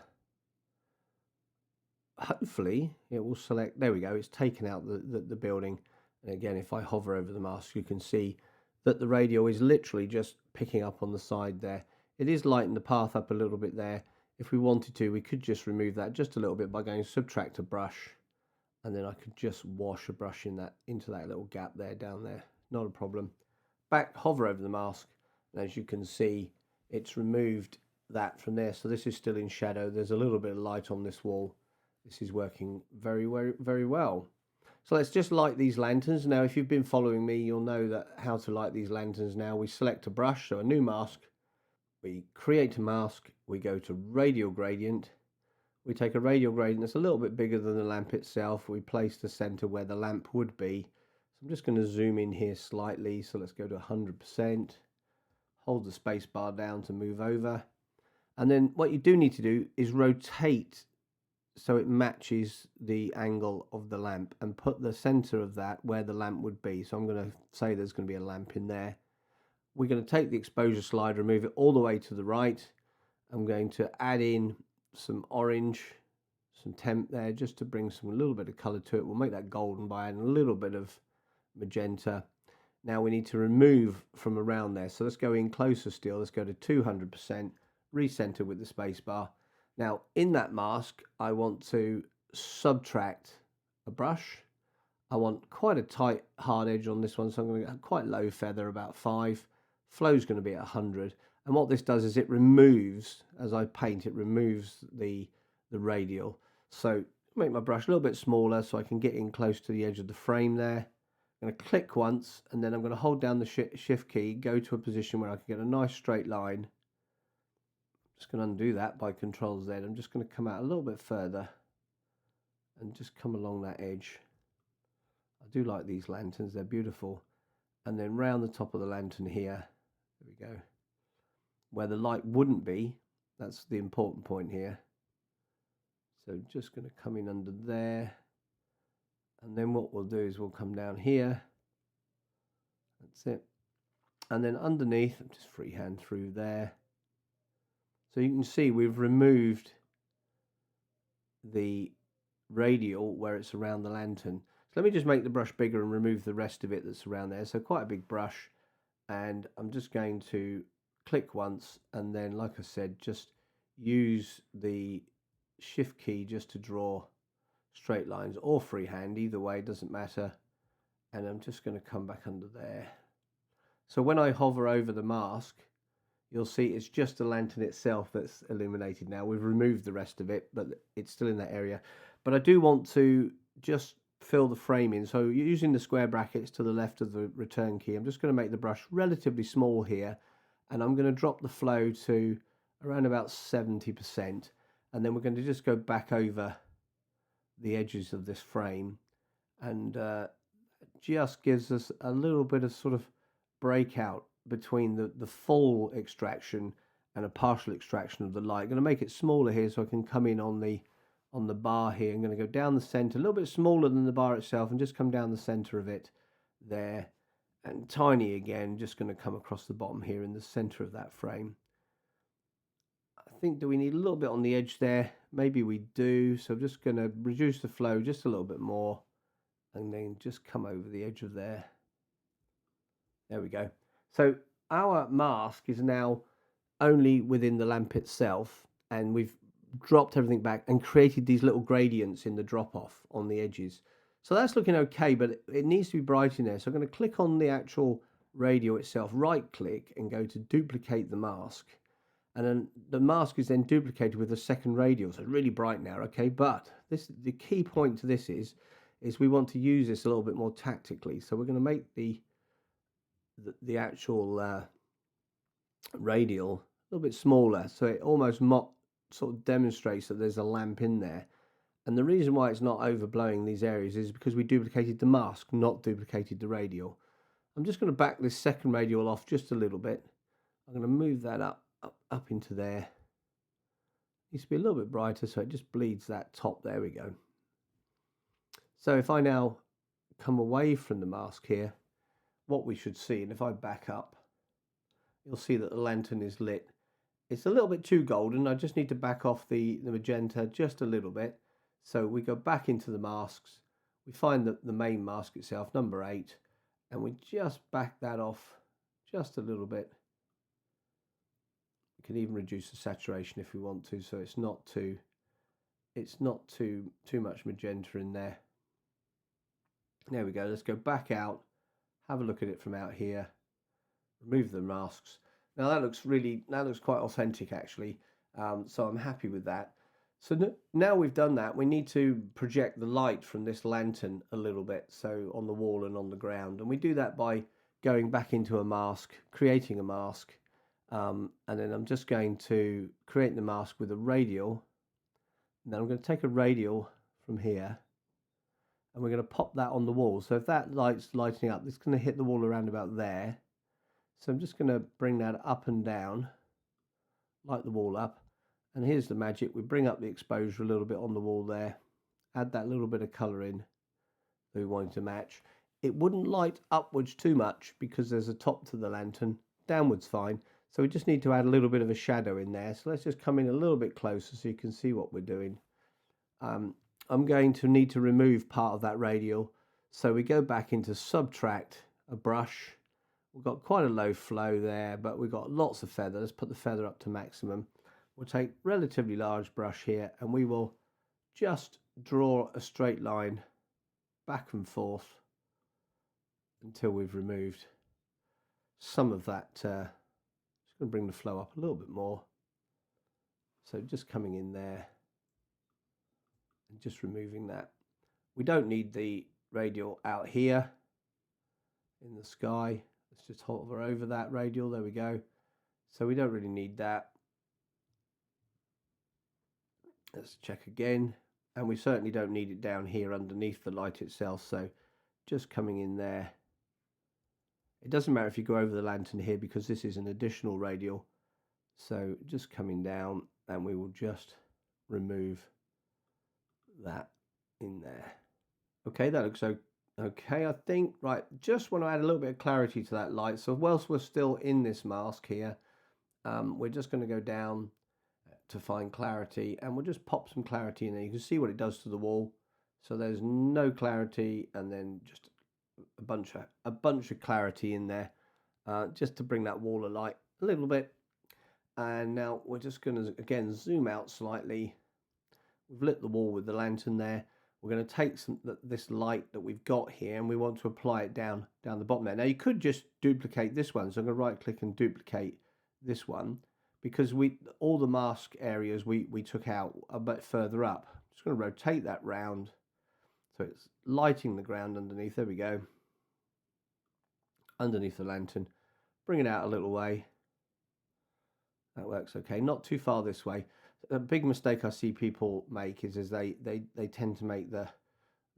hopefully it will select, there we go, it's taken out the building. And again, if I hover over the mask, you can see that the radial is literally just picking up on the side there. It is lighting the path up a little bit there. If we wanted to, we could just remove that just a little bit by going subtract a brush, and then I could just wash a brush into that little gap there, down there, not a problem. Back, hover over the mask, and as you can see, it's removed that from there. So this is still in shadow. There's a little bit of light on this wall. This is working very, very, very well. So let's just light these lanterns. Now, if you've been following me, you'll know that how to light these lanterns now. We select a brush, so a new mask. We create a mask. We go to radial gradient. We take a radial gradient that's a little bit bigger than the lamp itself. We place the center where the lamp would be. So I'm just going to zoom in here slightly. So let's go to 100%. Hold the space bar down to move over. And then what you do need to do is rotate so it matches the angle of the lamp, and put the center of that where the lamp would be. So I'm going to say there's going to be a lamp in there. we're going to take the exposure slider and move it all the way to the right. I'm going to add in some orange, some temp there, just to bring a little bit of color to it. We'll make that golden by adding a little bit of magenta. Now we need to remove from around there. So let's go in closer still. Let's go to 200%, recenter with the space bar. Now in that mask, I want to subtract a brush. I want quite a tight hard edge on this one, so I'm going to get quite low feather, about 5. Flow's going to be at 100. And what this does is it removes, as I paint, it removes the radial. So make my brush a little bit smaller so I can get in close to the edge of the frame there. I'm going to click once, and then I'm going to hold down the shift key, go to a position where I can get a nice straight line. I'm just going to undo that by Control Z. I'm just going to come out a little bit further and just come along that edge. I do like these lanterns, they're beautiful. And then round the top of the lantern here, there we go, where the light wouldn't be, that's the important point here. So just going to come in under there. And then what we'll do is we'll come down here. That's it. And then underneath, just freehand through there. So you can see we've removed the radial where it's around the lantern. So let me just make the brush bigger and remove the rest of it that's around there. So quite a big brush. And I'm just going to click once, and then, like I said, just use the shift key just to draw straight lines, or freehand, either way, doesn't matter. And I'm just going to come back under there. So when I hover over the mask, you'll see it's just the lantern itself that's illuminated now. We've removed the rest of it, but it's still in that area. But I do want to just fill the frame in. So using the square brackets to the left of the return key, I'm just going to make the brush relatively small here, and I'm going to drop the flow to around about 70%. And then we're going to just go back over the edges of this frame, and just gives us a little bit of sort of breakout between the full extraction and a partial extraction of the light. I'm going to make it smaller here so I can come in on the bar here. I'm going to go down the center, a little bit smaller than the bar itself, and just come down the center of it there, and tiny again, just going to come across the bottom here in the center of that frame. I think, do we need a little bit on the edge there? Maybe we do. So I'm just going to reduce the flow just a little bit more, and then just come over the edge of there. There we go. So our mask is now only within the lamp itself, and we've dropped everything back and created these little gradients in the drop off on the edges. So that's looking okay, but it needs to be bright in there. So I'm going to click on the actual radio itself, right click, and go to duplicate the mask. And then the mask is then duplicated with a second radial. So it's really bright now, okay? But the key point to this is we want to use this a little bit more tactically. So we're going to make the actual radial a little bit smaller, so it almost sort of demonstrates that there's a lamp in there. And the reason why it's not overblowing these areas is because we duplicated the mask, not duplicated the radial. I'm just going to back this second radial off just a little bit. I'm going to move that up into there. It needs to be a little bit brighter so it just bleeds that top. There we go. So if I now come away from the mask here, what we should see, and if I back up, you'll see that the lantern is lit. It's a little bit too golden. I just need to back off the magenta just a little bit. So we go back into the masks. We find that the main mask itself, number 8, and we just back that off just a little bit. We can even reduce the saturation if we want to, so it's not too much magenta in there. There we go. Let's go back out, have a look at it from out here, remove the masks. Now that looks quite authentic actually, so I'm happy with that. So now we've done that, we need to project the light from this lantern a little bit, so on the wall and on the ground, and we do that by going back into a mask, creating a mask, and then I'm just going to create the mask with a radial. Now I'm going to take a radial from here, and we're going to pop that on the wall. So if that light's lighting up, it's going to hit the wall around about there. So I'm just going to bring that up and down, light the wall up. And here's the magic. We bring up the exposure a little bit on the wall there, add that little bit of colour in that we wanted to match. It wouldn't light upwards too much because there's a top to the lantern, downwards fine. So we just need to add a little bit of a shadow in there. So let's just come in a little bit closer so you can see what we're doing. I'm going to need to remove part of that radial. So we go back into subtract a brush. We've got quite a low flow there, but we've got lots of feather. Let's put the feather up to maximum. We'll take relatively large brush here and we will just draw a straight line back and forth until we've removed some of that. Just going to bring the flow up a little bit more. So just coming in there and just removing that. We don't need the radial out here in the sky. Let's just hover over that radial. There we go. So we don't really need that. Let's check again. And we certainly don't need it down here underneath the light itself. So just coming in there. It doesn't matter if you go over the lantern here because this is an additional radial. So just coming down and we will just remove that in there. Okay, that looks okay, I think. Right, just want to add a little bit of clarity to that light. So whilst we're still in this mask here, we're just going to go down to find clarity and we'll just pop some clarity in there. You can see what it does to the wall. So there's no clarity and then just a bunch of clarity in there, just to bring that wall alight a little bit. And now we're just going to again zoom out slightly. We've lit the wall with the lantern there. We're going to take this light that we've got here and we want to apply it down the bottom there. Now you could just duplicate this one, so I'm going to right click and duplicate this one, because all the mask areas we took out a bit further up. I'm just going to rotate that round so it's lighting the ground underneath. There we go. Underneath the lantern. Bring it out a little way. That works okay. Not too far this way. A big mistake I see people make is they tend to make the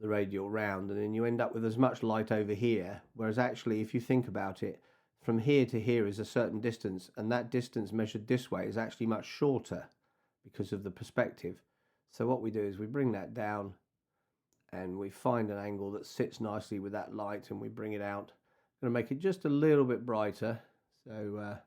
radial round, and then you end up with as much light over here, whereas actually if you think about it, from here to here is a certain distance, and that distance measured this way is actually much shorter because of the perspective. So what we do is we bring that down and we find an angle that sits nicely with that light and we bring it out. I'm going to make it just a little bit brighter. So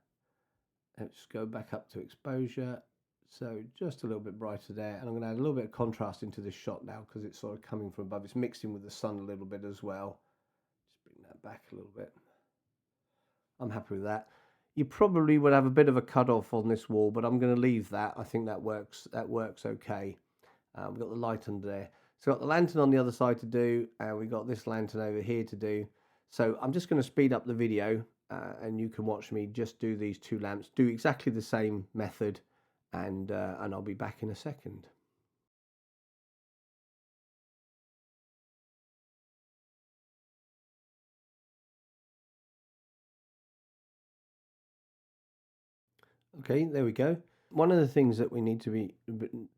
let's go back up to exposure. So just a little bit brighter there, and I'm going to add a little bit of contrast into this shot now because it's sort of coming from above. It's mixed in with the sun a little bit as well. Just bring that back a little bit. I'm happy with that. You probably would have a bit of a cutoff on this wall, but I'm going to leave that. I think that works okay. We've got the light under there. So we've got the lantern on the other side to do, and we've got this lantern over here to do. So I'm just going to speed up the video, and you can watch me just do these two lamps, do exactly the same method, and I'll be back in a second. Okay, there we go. One of the things that we need to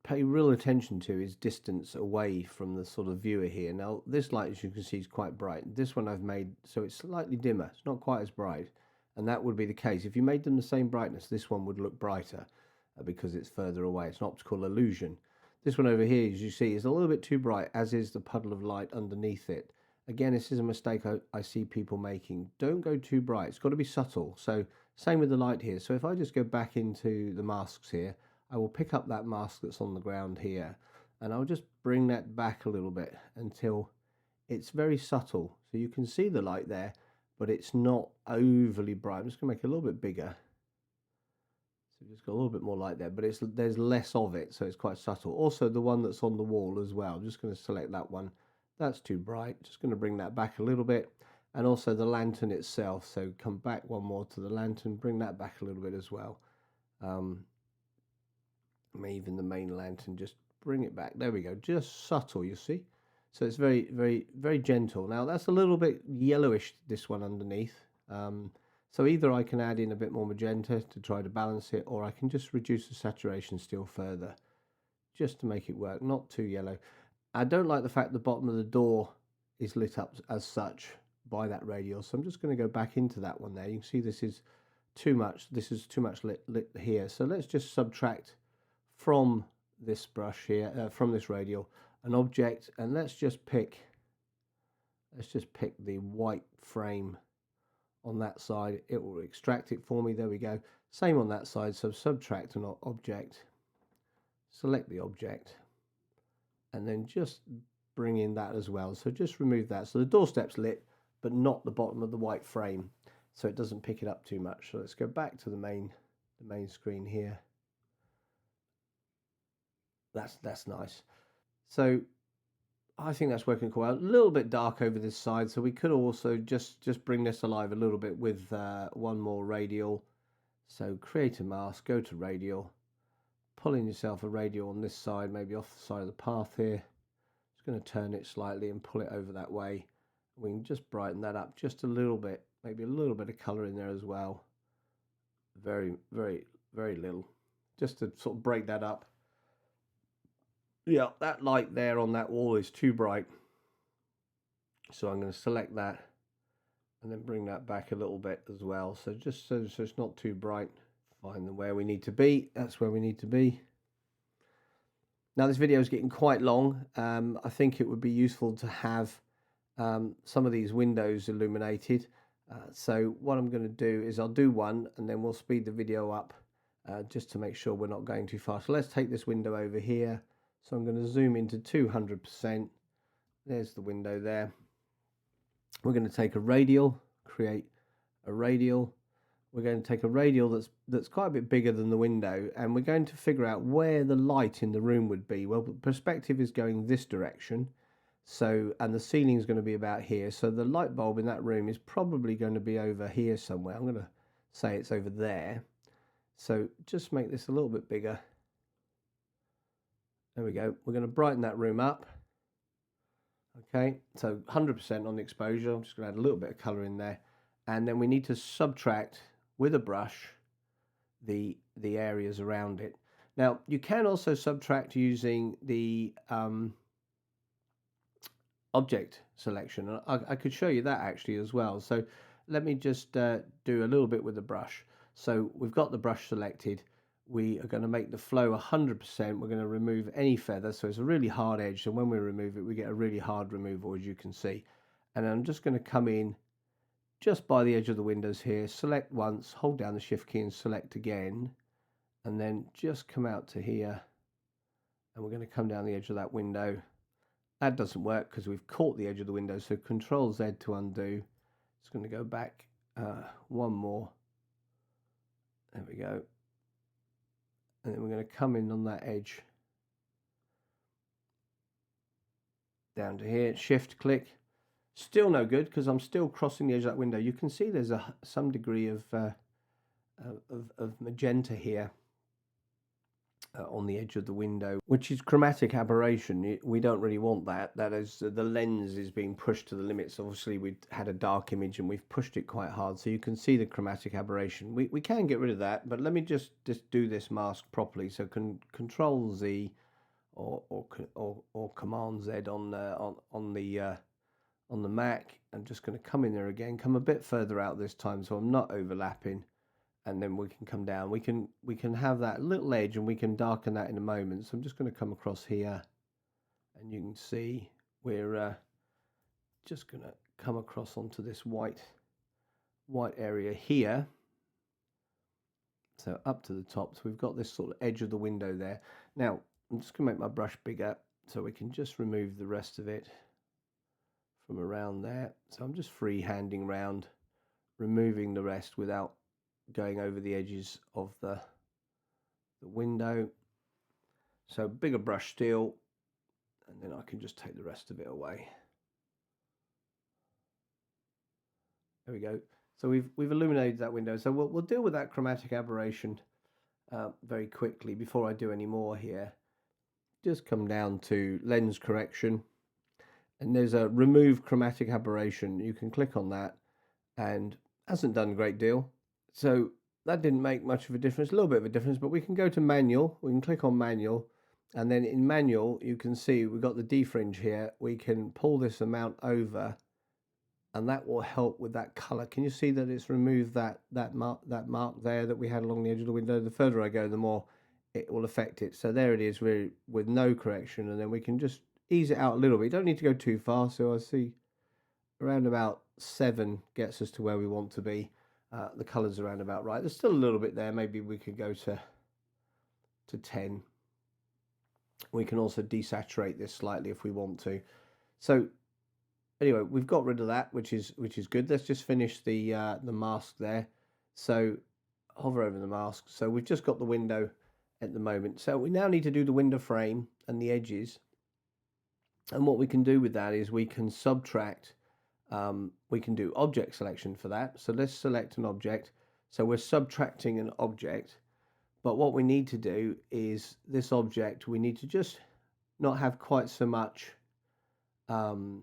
pay real attention to is distance away from the sort of viewer here. Now this light, as you can see, is quite bright. This one I've made so it's slightly dimmer. It's not quite as bright, and that would be the case. If you made them the same brightness, this one would look brighter because it's further away. It's an optical illusion. This one over here, as you see, is a little bit too bright, as is the puddle of light underneath it. Again, this is a mistake I see people making. Don't go too bright. It's got to be subtle. So same with the light here. So if I just go back into the masks here, I will pick up that mask that's on the ground here, and I'll just bring that back a little bit until it's very subtle. So you can see the light there, but it's not overly bright. I'm just going to make it a little bit bigger. So just got a little bit more light there, but there's less of it, so it's quite subtle. Also, the one that's on the wall as well. I'm just going to select that one. That's too bright. Just going to bring that back a little bit. And also the lantern itself. So come back one more to the lantern. Bring that back a little bit as well. Even the main lantern, just bring it back. There we go. Just subtle, you see. So it's very, very, very gentle. Now that's a little bit yellowish, this one underneath. So either I can add in a bit more magenta to try to balance it, or I can just reduce the saturation still further, just to make it work. Not too yellow. I don't like the fact the bottom of the door is lit up as such by that radial, so I'm just going to go back into that one there. You can see this is too much. This is too much lit here. So let's just subtract from this brush here, from this radial, an object, and let's just pick the white frame on that side, it will extract it for me. There we go. Same on that side. So subtract an object, select the object, and then just bring in that as well. So just remove that. So the doorstep's lit, but not the bottom of the white frame, so it doesn't pick it up too much. So let's go back to the main screen here. That's nice. So I think that's working quite well. A little bit dark over this side, so we could also just bring this alive a little bit with one more radial. So create a mask, go to radial, pull in yourself a radial on this side, maybe off the side of the path here. Just going to turn it slightly and pull it over that way. We can just brighten that up just a little bit, maybe a little bit of color in there as well. Very, very, very little, just to sort of break that up. Yeah, that light there on that wall is too bright. So I'm going to select that and then bring that back a little bit as well. So just so it's not too bright. Find where we need to be. That's where we need to be. Now this video is getting quite long. I think it would be useful to have some of these windows illuminated. So what I'm going to do is I'll do one and then we'll speed the video up just to make sure we're not going too fast. So let's take this window over here. So I'm going to zoom into 200%. There's the window there. We're going to take a radial, create a radial. We're going to take a radial that's quite a bit bigger than the window, and we're going to figure out where the light in the room would be. Well, the perspective is going this direction, so, and the ceiling is going to be about here. So the light bulb in that room is probably going to be over here somewhere. I'm going to say it's over there. So just make this a little bit bigger. There we go. We're going to brighten that room up. Okay, so 100% on the exposure. I'm just going to add a little bit of color in there. And then we need to subtract with a brush the areas around it. Now, you can also subtract using the object selection. I could show you that actually as well. So let me just do a little bit with the brush. So we've got the brush selected. We are going to make the flow 100%. We're going to remove any feather. So it's a really hard edge. And when we remove it, we get a really hard removal, as you can see. And I'm just going to come in just by the edge of the windows here, select once, hold down the shift key and select again. And then just come out to here. And we're going to come down the edge of that window. That doesn't work because we've caught the edge of the window. So Control Z to undo. It's going to go back one more. There we go. And then we're going to come in on that edge down to here, shift click. Still no good because I'm still crossing the edge of that window. You can see there's some degree of magenta here on the edge of the window, which is chromatic aberration. We don't really want that. That is, the lens is being pushed to the limits. Obviously, we've had a dark image and we've pushed it quite hard, so you can see the chromatic aberration. We can get rid of that, but let me just do this mask properly. So Control Z or Command Z on the Mac. I'm just going to come in there again, come a bit further out this time, so I'm not overlapping. And then we can come down. We can have that little edge and we can darken that in a moment. So I'm just going to come across here and you can see we're just going to come across onto this white area here. So up to the top. So we've got this sort of edge of the window there. Now I'm just going to make my brush bigger so we can just remove the rest of it from around there. So I'm just free-handing around, removing the rest without going over the edges of the window. So bigger brush still, and then I can just take the rest of it away. There we go. So we've illuminated that window. So we'll deal with that chromatic aberration very quickly before I do any more here. Just come down to lens correction, and there's a remove chromatic aberration. You can click on that, and hasn't done a great deal. So that didn't make much of a difference, a little bit of a difference, but we can go to manual. We can click on manual, and then in manual, you can see we've got the defringe here. We can pull this amount over, and that will help with that color. Can you see that it's removed that mark there that we had along the edge of the window? The further I go, the more it will affect it. So there it is, really, with no correction, and then we can just ease it out a little bit. You don't need to go too far. So I see around about 7 gets us to where we want to be. The colours are around about right. There's still a little bit there. Maybe we could go to 10. We can also desaturate this slightly if we want to. So anyway, we've got rid of that, which is good. Let's just finish the mask there. So hover over the mask. So we've just got the window at the moment. So we now need to do the window frame and the edges. And what we can do with that is we can subtract. We can do object selection for that. So let's select an object. So we're subtracting an object. But what we need to do is this object, we need to just not have quite so much in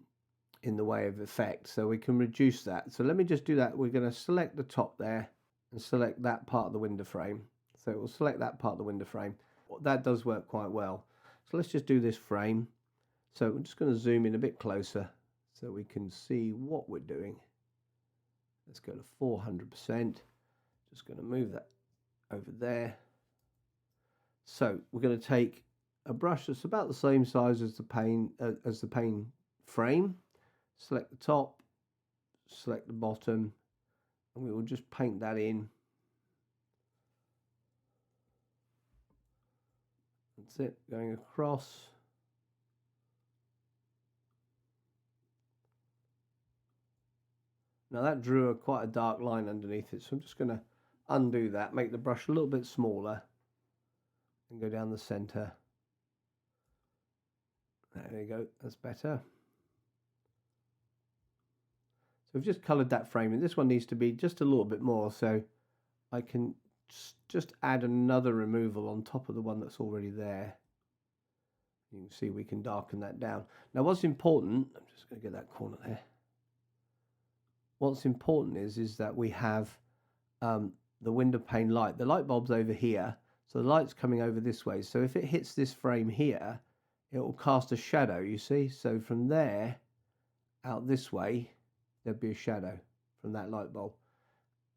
the way of effect. So we can reduce that. So let me just do that. We're going to select the top there and select that part of the window frame. So we'll select that part of the window frame. That does work quite well. So let's just do this frame. So I'm just going to zoom in a bit closer so we can see what we're doing. Let's go to 400%. Just going to move that over there. So we're going to take a brush that's about the same size as the pane frame. Select the top, select the bottom, and we will just paint that in. That's it, going across. Now that drew quite a dark line underneath it, so I'm just going to undo that, make the brush a little bit smaller, and go down the center. There you go, that's better. So we've just coloured that frame, and this one needs to be just a little bit more, so I can just add another removal on top of the one that's already there. You can see we can darken that down. Now what's important, I'm just going to get that corner there. What's important is that we have the window pane light. The light bulb's over here, so the light's coming over this way. So if it hits this frame here, it will cast a shadow, you see? So from there, out this way, there'd be a shadow from that light bulb.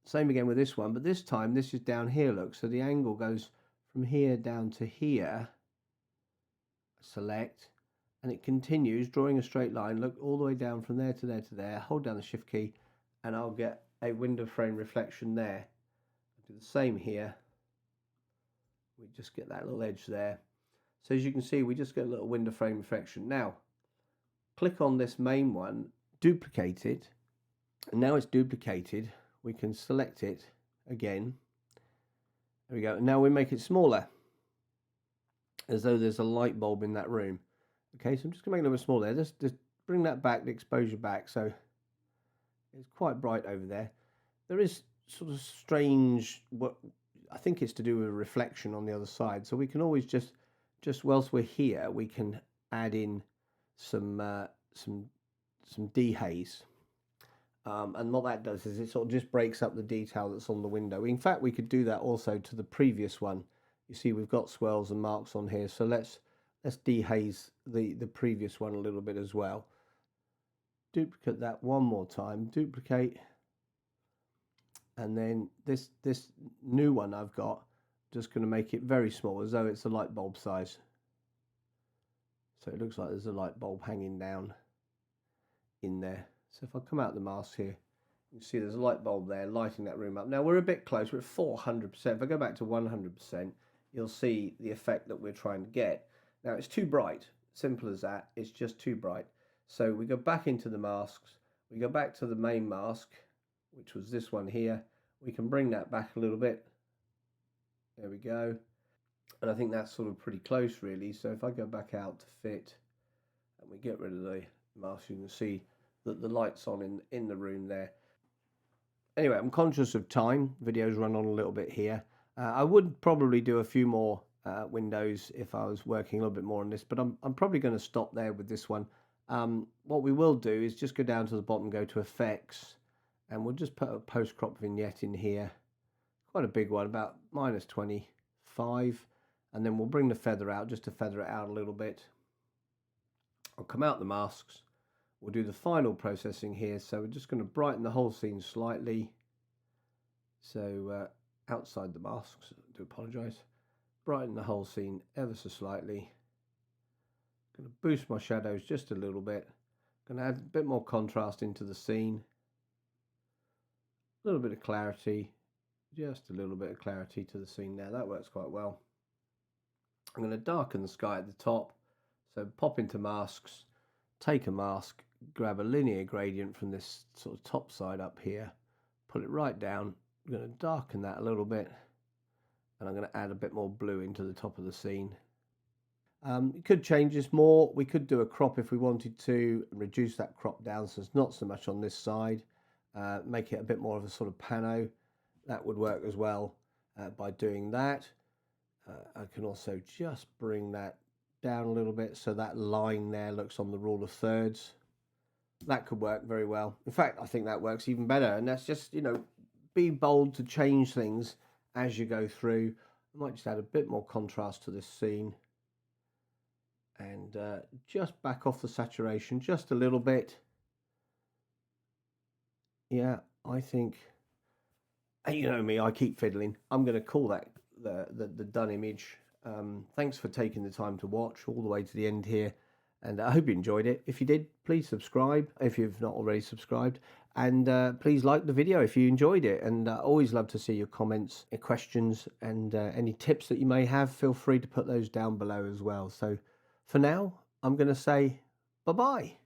Same again with this one, but this time this is down here, look. So the angle goes from here down to here. Select, and it continues, drawing a straight line, look, all the way down from there to there to there. Hold down the shift key, and I'll get a window frame reflection there. I'll do the same here. We just get that little edge there. So as you can see, we just get a little window frame reflection. Now, click on this main one, duplicate it, and now it's duplicated. We can select it again. There we go. And now we make it smaller, as though there's a light bulb in that room. Okay, so I'm just going to make it a little bit smaller there. Just bring that back, the exposure back, so it's quite bright over there. There is sort of strange, what I think it's to do with a reflection on the other side. So we can always just whilst we're here, we can add in some dehaze. And what that does is it sort of just breaks up the detail that's on the window. In fact, we could do that also to the previous one. You see, we've got swirls and marks on here, so let's dehaze the previous one a little bit as well. Duplicate that one more time, duplicate, and then this new one I've got, just going to make it very small, as though it's a light bulb size. So it looks like there's a light bulb hanging down in there. So if I come out the mask here, you can see there's a light bulb there lighting that room up. Now we're a bit close, we're at 400%. If I go back to 100%, you'll see the effect that we're trying to get. Now it's too bright, simple as that, it's just too bright. So we go back into the masks, we go back to the main mask, which was this one here. We can bring that back a little bit. There we go. And I think that's sort of pretty close really. So if I go back out to fit and we get rid of the mask, you can see that the light's on in the room there. Anyway, I'm conscious of time. Videos run on a little bit here. I would probably do a few more windows if I was working a little bit more on this, but I'm probably going to stop there with this one. What we will do is just go down to the bottom, go to effects, and we'll just put a post crop vignette in here. Quite a big one, about -25, and then we'll bring the feather out just to feather it out a little bit. I'll come out the masks. We'll do the final processing here, so we're just going to brighten the whole scene slightly. So outside the masks, I do apologise. Brighten the whole scene ever so slightly. Going to boost my shadows just a little bit. Going to add a bit more contrast into the scene. A little bit of clarity, just a little bit of clarity to the scene there. That works quite well. I'm going to darken the sky at the top. So pop into masks, take a mask, grab a linear gradient from this sort of top side up here, put it right down. I'm going to darken that a little bit, and I'm going to add a bit more blue into the top of the scene. You could change this more. We could do a crop if we wanted to, and reduce that crop down so it's not so much on this side. Make it a bit more of a sort of pano. That would work as well by doing that. I can also just bring that down a little bit so that line there looks on the rule of thirds. That could work very well. In fact, I think that works even better. And that's just, be bold to change things as you go through. I might just add a bit more contrast to this scene. And just back off the saturation just a little bit. Yeah, I think, you know me, I keep fiddling. I'm going to call that the done image. Thanks for taking the time to watch all the way to the end here, and I hope you enjoyed it. If you did, please subscribe if you've not already subscribed, and please like the video if you enjoyed it. And I always love to see your comments, questions, and any tips that you may have. Feel free to put those down below as well. So for now, I'm going to say bye-bye.